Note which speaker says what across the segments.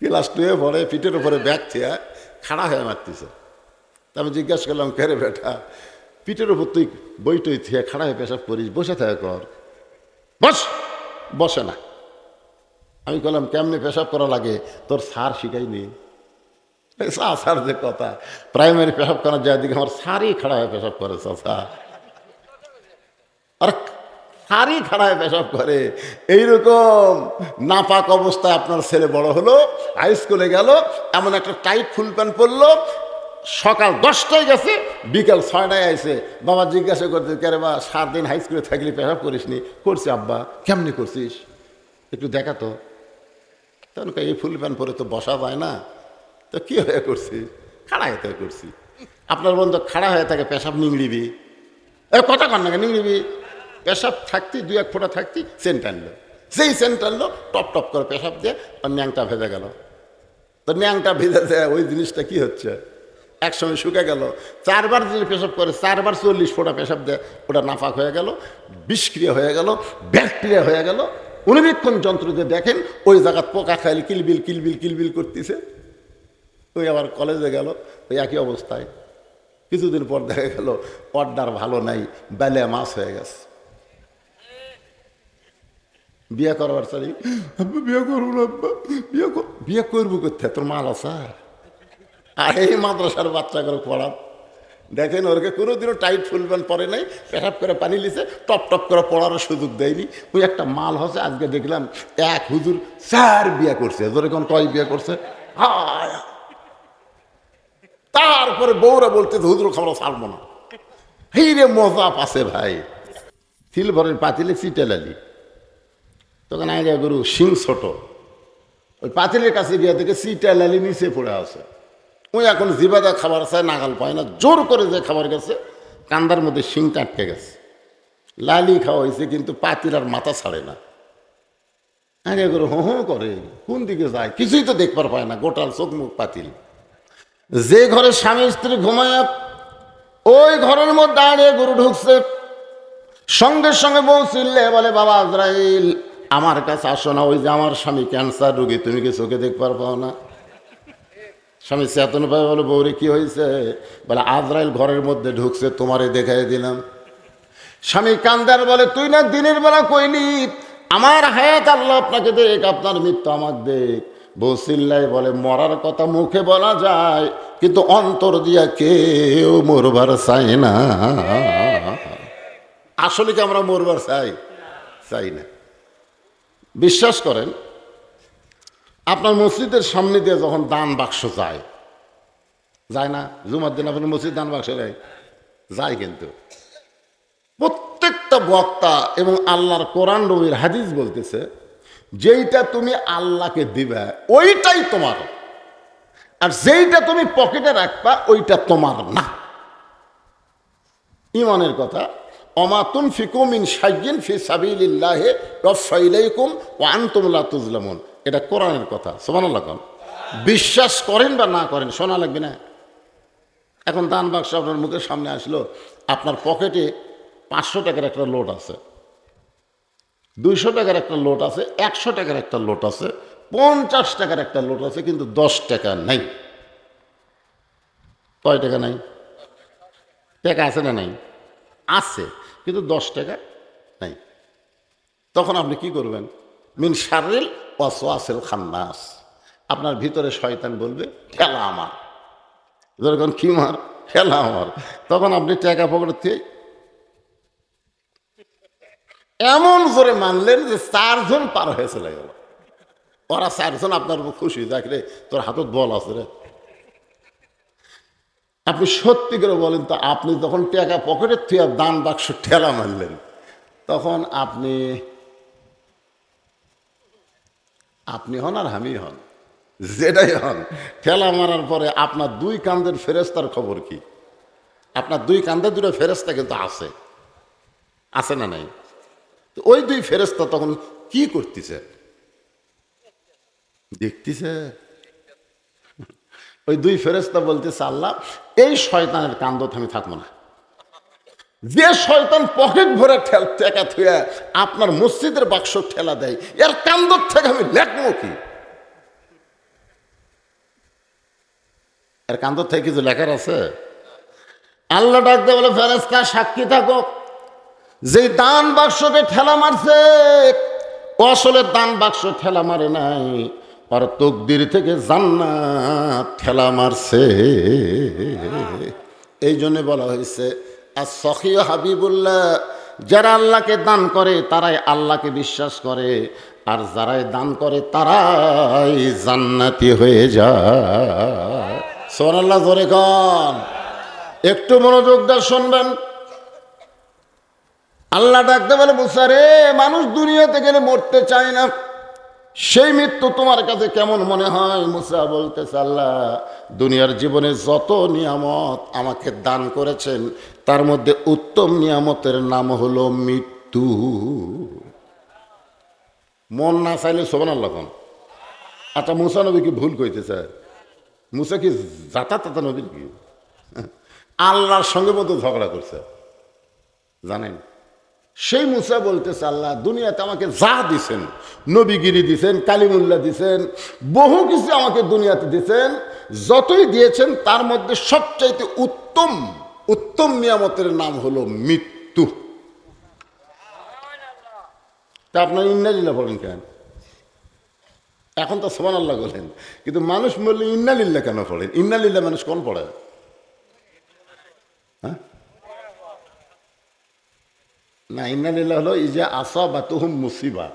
Speaker 1: Class 2-এ পড়ে, পিঠের উপরে ব্যাগ থিয়া খাড়া হয়ে মারতেছে। তা আমি জিজ্ঞাসা করলাম, কে রে বেটা, পিঠের উপর তুই বই টই থিয়া খাড়া হয়ে পেশাব করিস, বসে থাকে কর। বস। বসে না। আমি বললাম, কেমনি পেশাব করা লাগে তোর স্যার শিখাইনি? স্যার যে কথা, প্রাইমারি পেশাব করার যায় দিকে আমার স্যারই খাড়া হয়ে পেশাব করে। স্যার আর সারি খাড়ায় পেশাব করে। এইরকম নাপাক অবস্থায় আপনার ছেলে বড় হলো, হাই স্কুলে গেল, এমন একটা টাইট ফুল প্যান্ট পরলো, সকাল 10টায় গেছে, বিকাল 6টায় আইসে। বাবা জিজ্ঞাসা করতে, কেরে বা 7 দিন হাই স্কুলে থাকলে পেশাব করিস নি? করছি আব্বা। কেমনি করছিস একটু দেখা তো। তখন এই ফুল প্যান্ট পরে তো বসা যায় না, তো কী হয়ে করছিস? খাড়া হয়ে করছি। আপনার বন্ধু খাড়া হয়ে থাকে, পেশাব নিংড়িবি, কথা কর না, নিংড়িবি। পেশাব থাকতি 2-1 ফোঁটা থাকতি, সেন্ট আনলো, সেই সেন্ট আনলো, টপ টপ করে পেশাব দিয়ে আর ন্যাংটা ভেজে গেল। তো ন্যাংটা ভেজে দেয়, ওই জিনিসটা কি হচ্ছে, একসময় শুকে গেল। 4বার যদি পেশাব করে, 4বার 40 ফোঁটা পেশাব দেয়, ওটা নাফাক হয়ে গেল, বিষক্রিয়া হয়ে গেল, ব্যাকটেরিয়া হয়ে গেল। অনুবীক্ষণ যন্ত্র দিয়ে দেখেন ওই জায়গা পোকা খাইলে কিলবিল কিলবিল কিলবিল করতেছে। ওই আবার কলেজে গেল, ওই একই অবস্থায়। কিছুদিন পর দেখা গেল পর্দার ভালো নাই, বেলে মাছ হয়ে গেছে। বিয়ে করবার চাই, আব্বা বিয়ে করবো না, আব্বা বিয়ে করবো কোথায়, তোর মাল আছে? আর এই মাদ্রাসার বাচ্চা করে পড়াব, দেখেন ওরকে কোনোদিনও টাইট ফুল প্যান্ট পরে নাই, পেশাব করে পানি লিছে, টপ টপ করে পড়ারও সুযোগ দেয়নি। ওই একটা মাল হচ্ছে। আজকে দেখলাম এক হুজুর 4 বিয়ে করছে। ধরে কোন কয় বিয়ে করছে? হায়। তারপরে বউরা বলতে, হুজুর খাবার ছাড়বো না। এই রে মজা পাশে ভাই, সিলভারের পাতিলে চিটেলালি, তখন আইডিয়া গরু শিং ছোট, ওই পাতিলের কাছে গিয়ে থেকে চিটেলালি নিচে পড়ে আছে। ওই এখন জিবাদা খাবার চায়, নাগাল পায় না, জোর করে যে খাবার গেছে, কান্দার মধ্যে শিংটা আটকে গেছে। লালি খাওয়া হয়েছে, কিন্তু পাতিল আর মাথা ছাড়ে না। আইডিয়া গরু হো হো করে, কোন দিকে যায় কিছুই তো দেখবার পায় না, গোটাল চোখ মুখ পাতিল। যে ঘরে স্বামী স্ত্রী ঘুমায়, ওই ঘরের মধ্যে দাঁড়িয়ে গরু ঢুকছে। সঙ্গে সঙ্গে বউ চিল্লে বলে, বাবা আজরাইল আমার কাছে আসো না, ওই যে আমার স্বামী ক্যান্সার রোগী, তুমি কি চোখে দেখবার পাও না? স্বামী চেতন ভাই বলে, বউরে কি হয়েছে? বলে, আজরাইল ঘরের মধ্যে ঢুকছে, তোমারে দেখাই দিলাম। স্বামী কান্দার বলে, তুই না দিনের বেলা কইলি আমার হায়াত আল্লাহ আপনাকে দেখ, আপনার মৃত্যু আমাকে দেখ। বউ চিল্লাই বলে, মরার কথা মুখে বলা যায়, কিন্তু অন্তর দিয়া কেউ মরবার চায় না। আসলে কি আমরা মরবার চাই? চাই না। বিশ্বাস করেন, আপনার মসজিদের সামনে দিয়ে যখন দান বাক্স যায়, যায় না? জুমার দিন আপনার মসজিদ দান বাক্স যায়, কিন্তু প্রত্যেকটা বক্তা এবং আল্লাহর কোরআন নবীর হাদিস বলতেছে, যেইটা তুমি আল্লাহকে দিবে ওইটাই তোমার, আর যেইটা তুমি পকেটে রাখবা ওইটা তোমার না। ইমানের কথা, ওমা তুনফিকু মিন শাইইন ফি সাবিলিল্লাহি ইউওয়াফা ইলাইকুম ওয়া আনতুম লা তুজলামুন। এটা কোরআনের কথা। সুবহানাল্লাহ। বিশ্বাস করেন বা না করেন, শোনা লাগবে না। এখন দান বাক্স আপনার মুখের সামনে আসলো, আপনার পকেটে 500 টাকার একটা লোট আছে, 200 টাকার একটা লোট আছে, 100 টাকার একটা লোট আছে, 50 টাকার একটা লোট আছে, কিন্তু 10 টাকা নাই। কয় টাকা নাই? টাকা আছে না নাই? আছে, কিন্তু 10 টাকা নাই। তখন আপনি কি করবেন? মিন শাররিল ওয়াসওয়াসিল খান্নাস, আপনার ভিতরে শয়তান বলবে, ঠেলা আমার। যখন কি মার, ঠেলা আমার। তখন আপনি টাকা পকেট থেকে এমন জোরে মানলেন যে 4 জন পার হয়ে চলে গেল। ওরা 4 জন আপনার খুশি, দেখলে তোর হাতত বল আছে রে। আপনি সত্যি করে বলেন তো, আপনি যখন টাকা পকেটের থেকে দান বাক্স ঠেলা মারলেন, তখন আপনি হন আর আমি হন, যেটাই হন, ঠেলা মারার পরে আপনার 2 কাঁধের ফেরেস্তার খবর কি? আপনার 2 কাঁধে 2টা ফেরেস্তা কিন্তু আছে, আছে না নাই? তো ওই 2 ফেরেস্তা তখন কি করতেছে? দেখতেছে। ওই 2 ফেরেস্তা বলতেছে, আল্লাহ এই শয়তানের কান্দত আমি থাকবো না। যে শয়তান পকেট ভরে টাকা থুয়ে আপনার মসজিদের বাক্স ঠেলা দেয়, এর কান্দত থেকে আমি লেখবো কি? এর কান্দর থেকে কিছু লেখার আছে? আল্লাহ ডাকতে বলে, ফেরেশতা সাক্ষী থাকো, যে দান বাক্সকে ঠেলা মারছে ও আসলে দান বাক্স ঠেলা মারে নাই, আর তকদির থেকে জান্নাত ঠেলা মারছে। এই জন্য বলা হয়েছে আর সখী হাবিবুল্লাহ, যারা আল্লাহকে দান করে তারাই আল্লাহকে বিশ্বাস করে, আর যারাই দান করে তারাই জান্নাতি হয়ে যায়। সুবহানাল্লাহ, জোরে কন। একটু মনোযোগ দিয়ে শুনবেন। আল্লাহ ডাকতে বলে, মুসা রে, মানুষ দুনিয়াতে গেলে মরতে চায় না, সেই মৃত্যু তোমার কাছে কেমন মনে হয়? মুসা বলতেছে, আল্লাহ, দুনিয়ার জীবনে যত নিয়ামত আমাকে দান করেছেন তার মধ্যে উত্তম নিয়ামতের নাম হলো মৃত্যু। মন না চাইলে সুবহানাল্লাহ কোন। আচ্ছা, মুসা নবী কি ভুল কইতেছে? মুসা কি জাতা তাতা নবীর কি? আল্লাহর সঙ্গে মতো ঝগড়া করছে, জানেন? সেই মুসা বলতেছে, আল্লাহ দুনিয়াতে আমাকে যা দিছেন, নবীগিরি দিছেন, কালিমুল্লাহ দিছেন, বহু কিছু আমাকে দুনিয়াতে দিছেন, যতই দিয়েছেন তার মধ্যে সবচাইতে উত্তম উত্তম নিয়ামতের নাম হলো মৃত্যু। তা আপনার ইন্নালিল্লাহ বলেন কেন? এখন তো সুবহানাল্লাহ বলেন, কিন্তু মানুষ বললে ইন্নালিল্লাহ কেন পড়েন? ইন্নালিল্লাহ মানুষ কোন পড়ে? হ্যাঁ না, ইন্নালিল্লাহ হলো ইজা আসাবাতুহুম মুসিবা,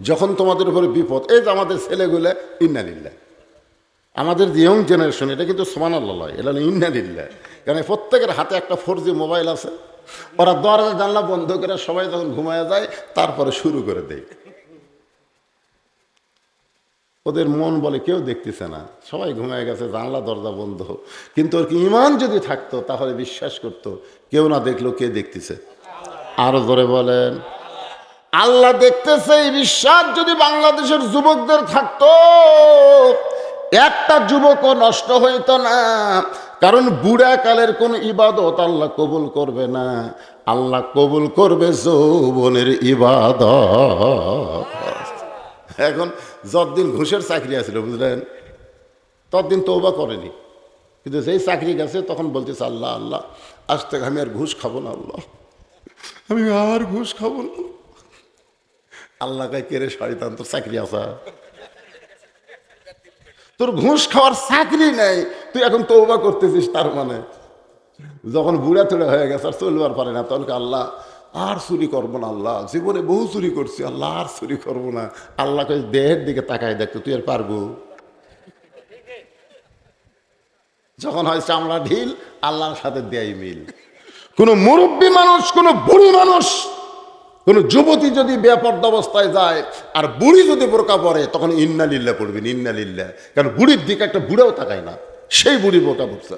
Speaker 1: যখন তোমাদের উপরে বিপদ। এই যে আমাদের ছেলেগুলো ইন্নালিল্লাহ, আমাদের যে ইয়ং জেনারেশন, এটা কিন্তু সুবহানাল্লাহ লয়, এটা হলো ইন্নালিল্লাহ। কারণ প্রত্যেকের হাতে একটা 4G মোবাইল আছে, ওরা দরজা জানলা বন্ধ করে সবাই যখন ঘুমায় যায় তারপরে শুরু করে দেয়। ওদের মন বলে কেউ দেখতেছে না, সবাই ঘুমায় গেছে, জানলা দরজা বন্ধ। কিন্তু ওর কি ইমান যদি থাকতো তাহলে বিশ্বাস করতো কেউ না দেখলো কে দেখতেছে। আরো জোরে বলেন, আল্লাহ দেখতেছে। এই বিশ্বাস যদি বাংলাদেশের যুবকদের থাকতো, একটা যুবকও নষ্ট হইতো না। কারণ বুড়া কালের কোন ইবাদত আল্লাহ কবুল করবে না, আল্লাহ কবুল করবে যৌবনের ইবাদত। এখন যতদিন ঘুষের চাকরি আছিল, বুঝলেন, ততদিন তওবা করেনি, কিন্তু যেই চাকরি গেছে তখন বলতেছে, আল্লাহ আল্লাহ, আজ থেকে আমি আর ঘুষ খাবো না, আল্লাহ আমি আর ঘুষ খাবো না। আল্লাহ কায় কেড়ে শয়তান, তোর চাকরি আসা, তোর ঘুষ খাওয়ার চাকরি নেই, তুই এখন তওবা করতেছিস, তার মানে যখন বুড়া তুড়া হয়ে গেছে আর চলবার পারে না, তখন আল্লাহ আর চুরি করবো না, আল্লাহ জীবনে বহু চুরি করছি, আল্লাহ আর চুরি করবো না। আল্লাহকে দেহের দিকে তাকায় দেখতো, তুই আর পারবো? যখন হয় চামড়া ঢিল, আল্লাহর সাথে দেয় মিল। কোনো মুরব্বী মানুষ, কোনো বুড়ি মানুষ, কোনো যুবতী যদি বেপর্দা অবস্থায় যায় আর বুড়ি যদি বোরকা পরে, তখন ইন্নালিল্লাহ পড়বেন, ইন্নালিল্লাহ। কারণ বুড়ির দিকে একটা বুড়াও তাকায় না, সেই বুড়ি বোরকা পড়ছে।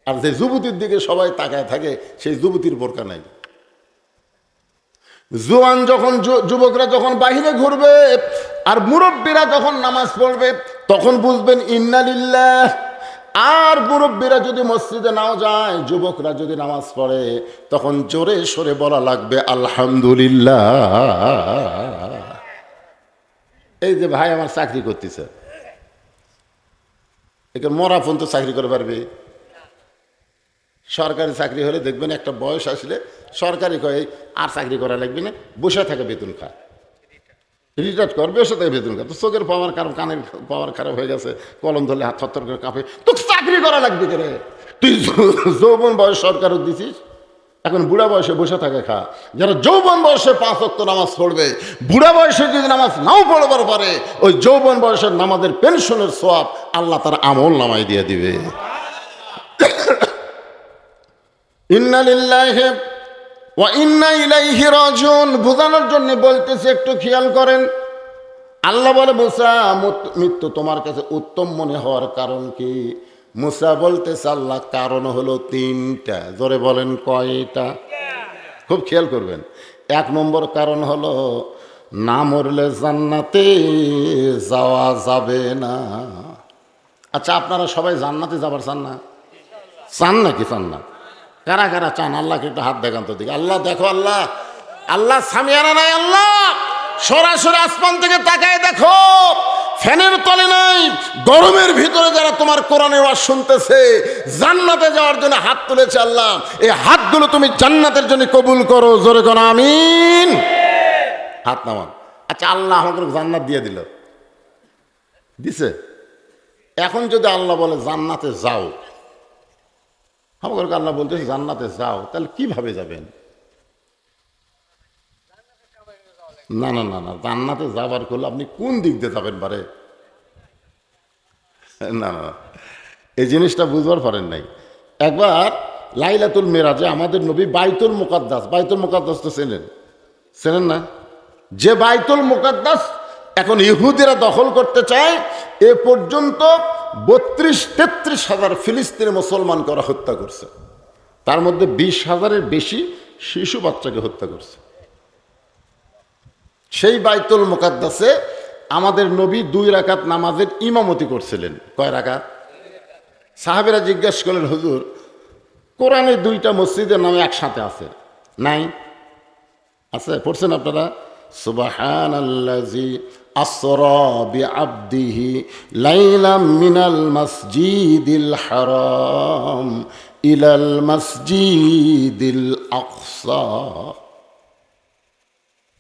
Speaker 1: আর যে যুবতীর দিকে সবাই তাকায় থাকে, সেই যুবতীর বোরকা নাই। জোয়ান যখন যুবকরা যখন বাহিরে ঘুরবে আর মুরব্বীরা যখন নামাজ পড়বে, তখন বুঝবেন ইন্নালিল্লাহ। আর মুরব্বীরা যদি মসজিদে নাও যায়, যুবকরা যদি নামাজ পড়ে, তখন জোরে সরে বলা লাগবে আলহামদুলিল্লাহ। এই যে ভাই আমার চাকরি করতেছে, একে মরা ফোন তো চাকরি করে পারবে? সরকারি চাকরি হলে দেখবেন একটা বয়স আসলে সরকারি কয়ে আর চাকরি করা লাগবে না, বসে থাকে বেতন খা, রিটায়ার কর, বসে থাকে বেতন খা। তো চোখের পাওয়ার খারাপ, কানের পাওয়ার খারাপ হয়ে গেছে, কলম ধরলে হাত থরথর করে কাঁপে, তো চাকরি করা লাগবে কেন? তুই যৌবন বয়স সরকারও দিছিস, এখন বুড়া বয়সে বসে থাকে খা। যারা যৌবন বয়সে 5 ওয়াক্ত নামাজ পড়বে, বুড়া বয়সে যদি নামাজ নাও পড়বার পারে, ওই যৌবন বয়সের নামাজের পেনশনের সওয়াব আল্লাহ তার আমল নামায় দিয়ে দিবে। ইন্না লিল্লাহি ওয়া ইন্না ইলাইহি রাজিউন বোঝানোর জন্য বলতেছে, একটু খেয়াল করেন। আল্লাহ বলে, মুসা মৃত্যু তোমার কাছে উত্তম মনে হওয়ার কারণ কি? মুসা বলতেছে, আল্লাহ কারণ হলো 3টা। জোরে বলেন, কয়টা? খুব খেয়াল করবেন। 1 নম্বর কারণ হলো, না মরলে জান্নাতে যাওয়া যাবে না। আচ্ছা, আপনারা সবাই জান্নাতে যাবার চান না? চান নাকি চান না? কারা কারা চান? আল্লাহকে একটু হাত দেখান তো দিকে। আল্লাহ দেখো, আল্লাহ, আল্লাহ সামিয়ানা নাই, আল্লাহ সরাসরি আসমান থেকে তাকায় দেখো, ফ্যানের তলে নাই, গরমের ভিতরে যারা তোমার কোরআনের ওয়াজ শুনতেছে, জান্নাতে যাওয়ার জন্য হাত তুলেছে আল্লাহ, এই হাতগুলো তুমি জান্নাতের জন্য কবুল করো। জোরে করো আমিন। হাত নামান। আচ্ছা, আল্লাহ আমাদের জান্নাত দিয়ে দিল, দিছে। এখন যদি আল্লাহ বলে জান্নাতে যাও, আমাকে আল্লাহ বলতেছে জান্নাতে যাও, তাহলে কিভাবে যাবেন? না না না না, জান্নাতে যাবার করলে আপনি কোন দিক দিয়ে যাবেন পারে? না না, এই জিনিসটা বুঝবার পারেন নাই। একবার লাইলাতুল মেরাজে আমাদের নবী বাইতুল মুকাদ্দাস, বাইতুল মুকাদ্দাস তো চেনেন, চেনেন না? যে বাইতুল মুকাদ্দাস এখন ইহুদিরা দখল করতে চায়, এ পর্যন্ত 32-33 হাজার ফিলিস্তিনি মুসলমান করা হত্যা করছে, তার মধ্যে 20,000-এর বেশি শিশু বাচ্চাকে হত্যা করছে। সেই বাইতুল মুকাদ্দাসে আমাদের নবী 2 রাকাত নামাজের ইমামতি করছিলেন। কয় রাকাত? সাহাবীরা জিজ্ঞাসা করলেন, হুজুর কোরআনে 2টা মসজিদের নামে একসাথে আছে? নাই। আছে, পড়ছেন আপনারা? সুবহানাল্লাযী আসরা বিআবদিহি লাইলাম মিনাল মাসজিদিল হারাম ইলাল মাসজিদিল আকসা।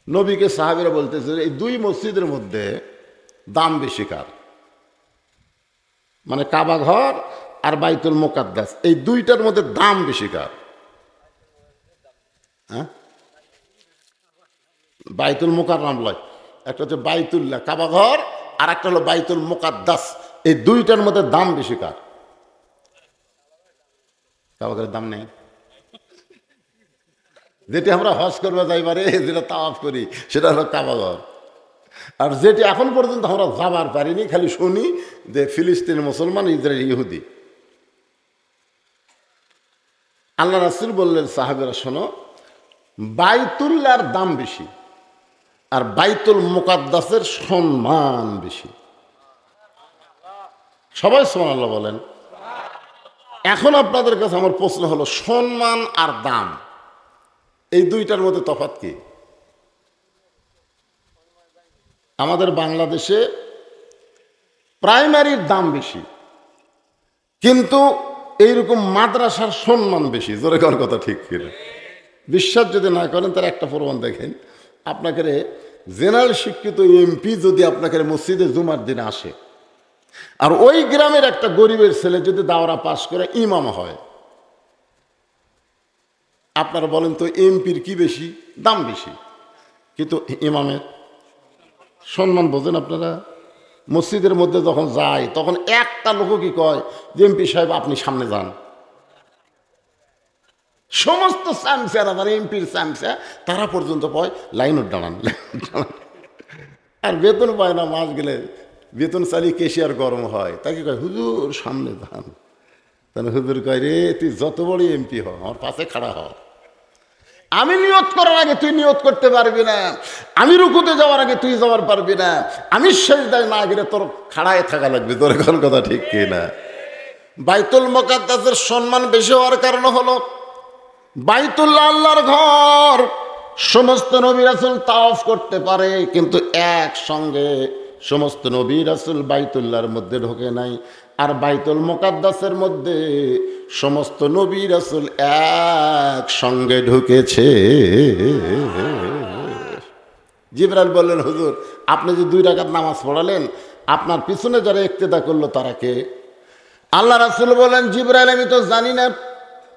Speaker 1: নবীকে সাহাবীরা বলতেছে, এই 2 মসজিদের মধ্যে দাম বেশি কার? মানে কাবা ঘর আর বাইতুল মুকাদ্দাস, এই 2টার মধ্যে দাম বেশি কার? হ্যাঁ, বাইতুল মুকাররম লয়, একটা হচ্ছে বাইতুল্লাহ কাবা ঘর, আর একটা হলো বাইতুল মুকাদ্দাস। এই 2টার মধ্যে দাম বেশি কার? কাবা ঘরের দাম নেই। যেটি আমরা হজ করবে যাইবারে, যেটা তাওয়াফ করি, সেটা হলো কাবা ঘর। আর যেটি এখন পর্যন্ত আমরা যাবার পারিনি, খালি শুনি যে ফিলিস্তিন মুসলমান, ইসরায়েল ইহুদি। আল্লাহ রাসূল বললেন, সাহাবীরা শোনো, বাইতুল্লাহর দাম বেশি আর বাইতুল মুকাদ্দাসের সম্মান বেশি। সবাই সুবহানাল্লাহ বলেন। এখন আপনাদের কাছে আমার প্রশ্ন হলো, সম্মান আর দাম, এই 2টার মধ্যে তফাৎ কি? আমাদের বাংলাদেশে প্রাইমারির দাম বেশি, কিন্তু এইরকম মাদ্রাসার সম্মান বেশি। জোরে কর কথা ঠিক কিনা? বিশ্বাস যদি না করেন তার একটা প্রমাণ দেখেন। আপনাকে জেনারেল শিক্ষিত এমপি যদি আপনাকে মসজিদে জুমার দিনে আসে, আর ওই গ্রামের একটা গরিবের ছেলে যদি দাওরা পাস করে ইমাম হয়, আপনারা বলেন তো এমপির কি বেশি? দাম বেশি, কিন্তু ইমামের সম্মান বোঝেন আপনারা? মসজিদের মধ্যে যখন যায় তখন একটা লোক কি কয় যে এমপি সাহেব আপনি সামনে যান। সমস্ত স্যামসারা, যারা এমপির স্যামসা, তারা পর্যন্ত কয় লাইনত দাঁড়ান। আর বেতন পায় না, মাস গেলে বেতন চালিয়ে কেশিয়ার গরম হয়, তাকে কয় হুজুর সামনে যান। তাহলে হুজুর কয়, রে তুই যত বড় এমপি হ, আমার পাশে খাড়া হ। আমি নিয়ত করার আগে তুই নিয়ত করতে পারবি না, আমি রুকুতে যাওয়ার আগে তুই যাওয়ার পারবি না, আমি সিজদায় না গেলে তোর খাড়ায় থাকা লাগবে। তোর কোন কথা ঠিক কি না? বাইতুল মুকাদ্দাসের সম্মান বেশি হওয়ার কারণ হলো, বাইতুল্লাহ আল্লাহর ঘর, সমস্ত নবী রাসূল তাওয়াফ করতে পারে, কিন্তু একসঙ্গে সমস্ত নবী রাসূল বাইতুল্লাহর মধ্যে ঢোকে নাই। আর বাইতুল মুকাদ্দাসের মধ্যে সমস্ত নবী রাসূল একসঙ্গে ঢুকেছে। জিবরাইল বললেন, হুজুর আপনি যে 2 রাকাত নামাজ পড়ালেন, আপনার পিছনে যারা ইক্তেদা করলো তারা কে? আল্লাহ রাসূল বলেন, জিবরাইল আমি তো জানি না।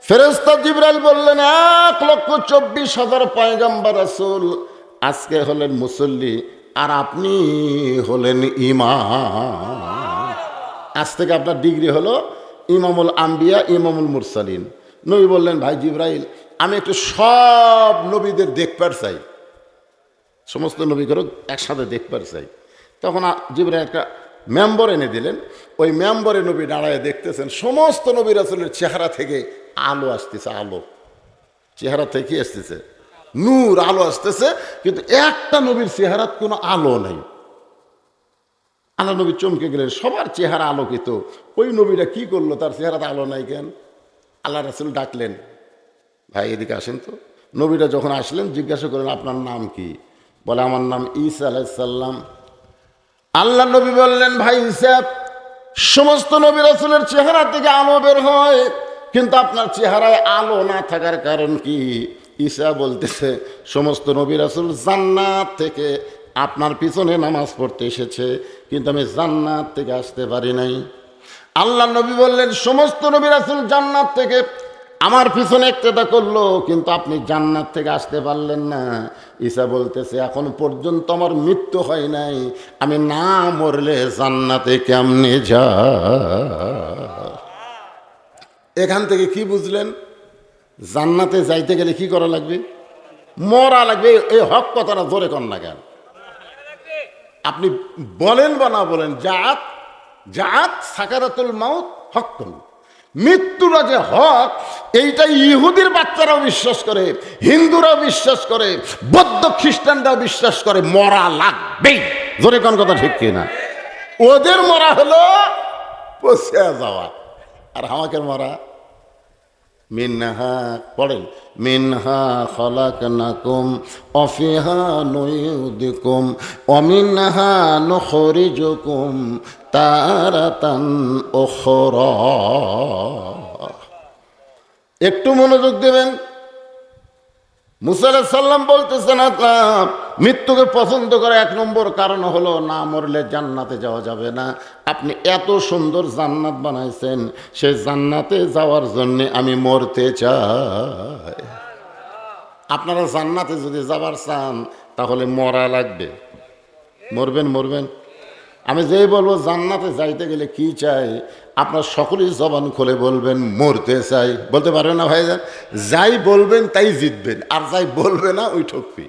Speaker 1: ফেরেশতা জিবরাইল বললেন, 1,24,000 পয়গম্বর রাসূল আজকে হলেন মুসল্লি, আর আপনি হলেন ইমাম। আজ থেকে আপনার ডিগ্রি হলো ইমামুল আম্বিয়া, ইমামুল মুরসালিন। নবী বললেন, ভাই জিবরাইল আমি একটু সব নবীদের দেখবার চাই, সমস্ত নবীদেরও একসাথে দেখবার চাই। তখন জিবরাইল একটা মেম্বর এনে দিলেন। ওই মেম্বরে নবী দাঁড়ায় দেখতেছেন সমস্ত নবী রাসূলের চেহারা থেকে আলো আসতেছে, আলো চেহারা থেকে আসতেছে, নূর আলো আসতেছে, কিন্তু একটা নবীর চেহারাত কোনো আলো নেই। আল্লাহ নবী চমকে গেলেন, সবার চেহারা আলোকিত, ওই নবীটা কি করলো, তার চেহারাতে আলো নাই কেন? আল্লাহ রাসূল ডাকলেন, ভাই এদিকে আসেন তো। নবীটা যখন আসলেন জিজ্ঞাসা করলেন, আপনার নাম কি? বলে, আমার নাম ঈসা আলাইহিস সালাম। আল্লাহ নবী বললেন, ভাই হিসাব, সমস্ত নবী রাসূলের চেহারা থেকে আলো বের হয়, কিন্তু আপনার চেহারায় আলো না থাকার কারণ কি? ঈসা বলতেছে, সমস্ত নবী রাসূল জান্নাত থেকে আপনার পিছনে নামাজ পড়তে এসেছে, কিন্তু আমি জান্নাত থেকে আসতে পারি নাই। আল্লাহ নবী বললেন, সমস্ত নবী রাসূল জান্নাত থেকে আমার পিছনে একটা করলো, কিন্তু আপনি জান্নাত থেকে আসতে পারলেন না। ঈসা বলতেছে, এখন পর্যন্ত আমার মৃত্যু হয় নাই, আমি না মরলে জান্নাতে কেমনে যা। এখান থেকে কি বুঝলেন? জান্নাতে যাইতে গেলে কি করা লাগবে? মরা লাগবে। এই হক কথাটা জোরে কর না কেন? আপনি বলেন বা না বলেন, জাত জাত সাকারাতুল মাউত হক্কুন, মৃত্যুটা যে হক, এইটা ইহুদির বাচ্চারাও বিশ্বাস করে, হিন্দুরাও বিশ্বাস করে, বৌদ্ধ খ্রিস্টানরাও বিশ্বাস করে, মরা লাগবেই। জোরে কোন কথা ঠিক কিনা? ওদের মরা হলো পচে যাওয়া, আর আমাকে মরা মিনহা, পড়েন, মিনহা খলাকনাকুম অফিহা নুইউদিকুম অমিনহা নুখরিজুকুম তারাতান উখরা। একটু মনোযোগ দেবেন। মুসা আলাইহিস সালাম বলতেছেন, আল্লাহ মৃত্যুকে পছন্দ করে এক নম্বর কারণ হলো না মরলে জান্নাতে যাওয়া যাবে না। আপনি এত সুন্দর জান্নাত বানাইছেন, সেই জান্নাতে যাওয়ার জন্যে আমি মরতে চাই। আপনারা জান্নাতে যদি যাবার চান তাহলে মরা লাগবে। মরবেন মরবেন। আমি যেই বলবো জান্নাতে যাইতে গেলে কি চাই, আপনার সকলেই জবান খুলে বলবেন মরতে চাই। বলতে পারবেন না ভাইজান? যাই বলবেন তাই জিতবেন, আর যাই বলবে না ওই ঠকবি।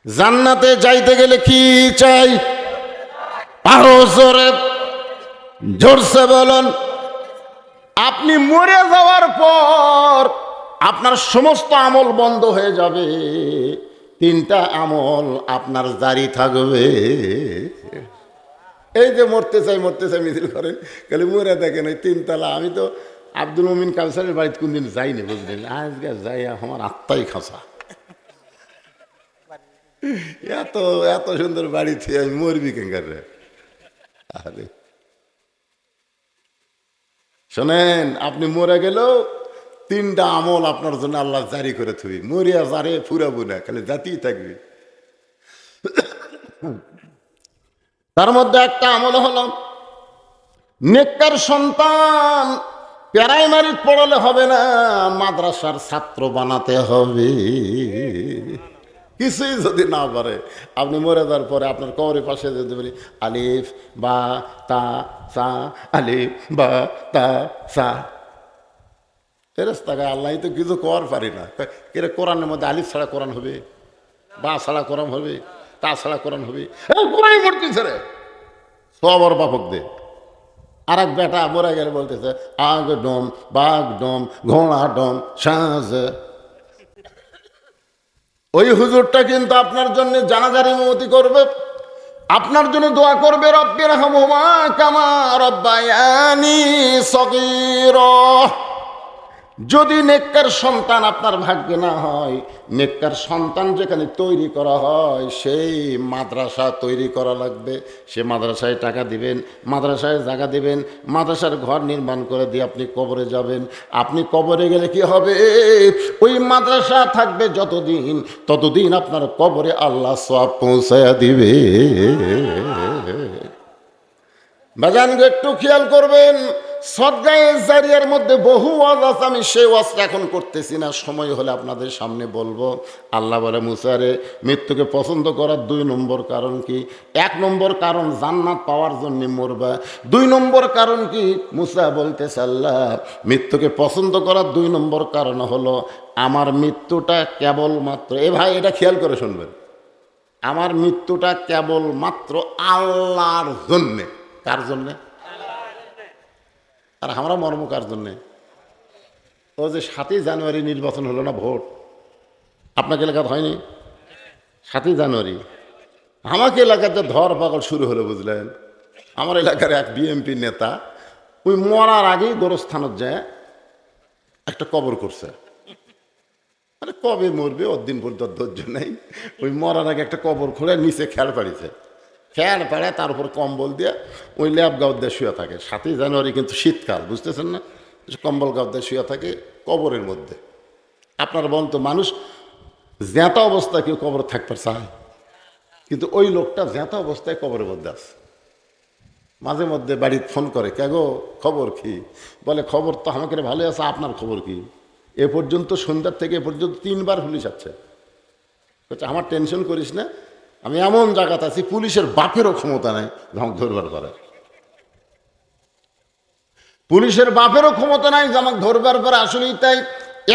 Speaker 1: জান্নাতে যাইতে গেলে কি চাই? আরো জোরে জোরসে বলুন। আপনি মরে যাওয়ার পর আপনার সমস্ত আমল বন্ধ হয়ে যাবে, তিনটা আমল আপনার জারি থাকবে। এই যে মরতে চাই মিছিল করেন, খালি মরে দেখেন ওই তিনতলা। আমি তো আব্দুল মুমিন কাউসারের বাড়িতে কোনদিন যাইনি, বুঝলেন? আজকে যাই, আমার আত্মাই খাঁচা। এত এত সুন্দর বাড়িতে আমি মরবি কেঙ্গার রে? আরে শোনেন, আপনি মরে গেলেও তিনটা আমল আপনার জন্য আল্লাহ জারি করে থবি। মরিয়া জারে ফুরাবো না, খালি জাতিই থাকবি। তার মধ্যে একটা আমল হলো নেককার সন্তান। প্রাইমারি পড়ালে হবে না, মাদ্রাসার ছাত্র বানাতে হবে। কিছুই যদি না পারে, আপনি মরে যাওয়ার পরে আপনার কবরের পাশে যদি বলি আলিফ বা তা সা, আলিফ বা তা সা, ফেরেশতা আল্লাহ তো কিছু করার পারি না। এরা কোরআনের মধ্যে আলিফ ছাড়া কোরআন হবে, বা ছাড়া কোরআন হবে, তা ছাড়া কোরআন হবে? কোরআনই পড়তেছে রে সবার বাপক দে। আর এক বেটা মরে গেলে বলতেছে আগ ডোম বাঘ ডোম ঘোড়া ডোম সাজ। ওই হুজুরটা কিন্তু আপনার জন্য জানাজার ইমামতি করবে, আপনার জন্য দোয়া করবে, রব্বির হামহুমা কামা রব্বায়ানি সগীরা। যদি নেককার সন্তান আপনার ভাগ্যে না হয়, নেককার সন্তান যেখানে তৈরি করা হয় সেই মাদ্রাসা তৈরি করা লাগবে। সে মাদ্রাসায় টাকা দিবেন, মাদ্রাসায় জায়গা দিবেন, মাদ্রাসার ঘর নির্মাণ করে দিয়ে আপনি কবরে যাবেন। আপনি কবরে গেলে কি হবে? ওই মাদ্রাসা থাকবে যতদিন, ততদিন আপনার কবরে আল্লাহ সওয়াব পৌঁছায়া দিবে। বাজান একটু খেয়াল করবেন, সদগায়ে জারিয়ার মধ্যে বহু ওয়াজ আছে, আমি সেই ওয়াজটা এখন করতেছি না, সময় হলে আপনাদের সামনে বলবো। আল্লাহ বলে মুসারে মৃত্যুকে পছন্দ করার 2 নম্বর কারণ কি? 1 নম্বর কারণ জান্নাত পাওয়ার জন্য মরবা। 2 নম্বর কারণ কি? মুসা বলতেছে আল্লাহ মৃত্যুকে পছন্দ করার 2 নম্বর কারণ হলো আমার মৃত্যুটা কেবলমাত্র, এ ভাই এটা খেয়াল করে শুনবেন, আমার মৃত্যুটা কেবলমাত্র আল্লাহর জন্যে। কার জন্যে? আর আমরা মর্ম কার জন্যে? ও যে 7ই জানুয়ারি নির্বাচন হলো না, ভোট আপনাকে এলাকাতে হয়নি? 7ই জানুয়ারি আমাকে এলাকাতে ধর পাগল শুরু হলো, বুঝলেন? আমার এলাকার এক বিএমপি নেতা ওই মরার আগেই গোরস্থানত যায় একটা কবর করছে। মানে কবে মরবে ওর দিন পর্যন্ত ধৈর্য নেই, ওই মরার আগে একটা কবর খুলে নিচে খেয়াল পাড়িছে। ফ্যান পেড়ে তার উপর কম্বল দিয়ে ওই ল্যাব গাউদ দিয়ে শুয়ে থাকে। 7ই জানুয়ারি কিন্তু শীতকাল, বুঝতেছেন না? কম্বল গাউদ দিয়ে শুয়ে থাকে কবরের মধ্যে। আপনার বলুন তো, মানুষ জ্যাঁতা অবস্থায় কেউ কবর থাকতে চায়? কিন্তু ওই লোকটা জ্যাঁতা অবস্থায় কবরের মধ্যে আছে। মাঝে মধ্যে বাড়িতে ফোন করে, কে গো খবর কি? বলে খবর তো আমাকে ভালো আছে, আপনার খবর কি? এ পর্যন্ত সন্ধ্যার থেকে এ পর্যন্ত 3বার পুলিশ আছে। বলছে আমার টেনশন করিস না, আমি এমন জায়গাতে আছি পুলিশের বাপেরও ক্ষমতা নাই আমাকে ধরবার করার। পুলিশের বাপেরও ক্ষমতা নাই যে আমাকে ধরবার পরে। আসলেই তাই,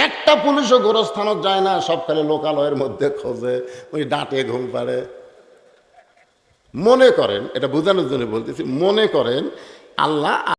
Speaker 1: একটা পুলিশও গোরস্থানত যায় না, সব খালি লোকালয়ের মধ্যে খোঁজে, ওই ডাঁটে ঘুম পাড়ে। মনে করেন, এটা বোঝানোর জন্য বলতেছি, মনে করেন আল্লাহ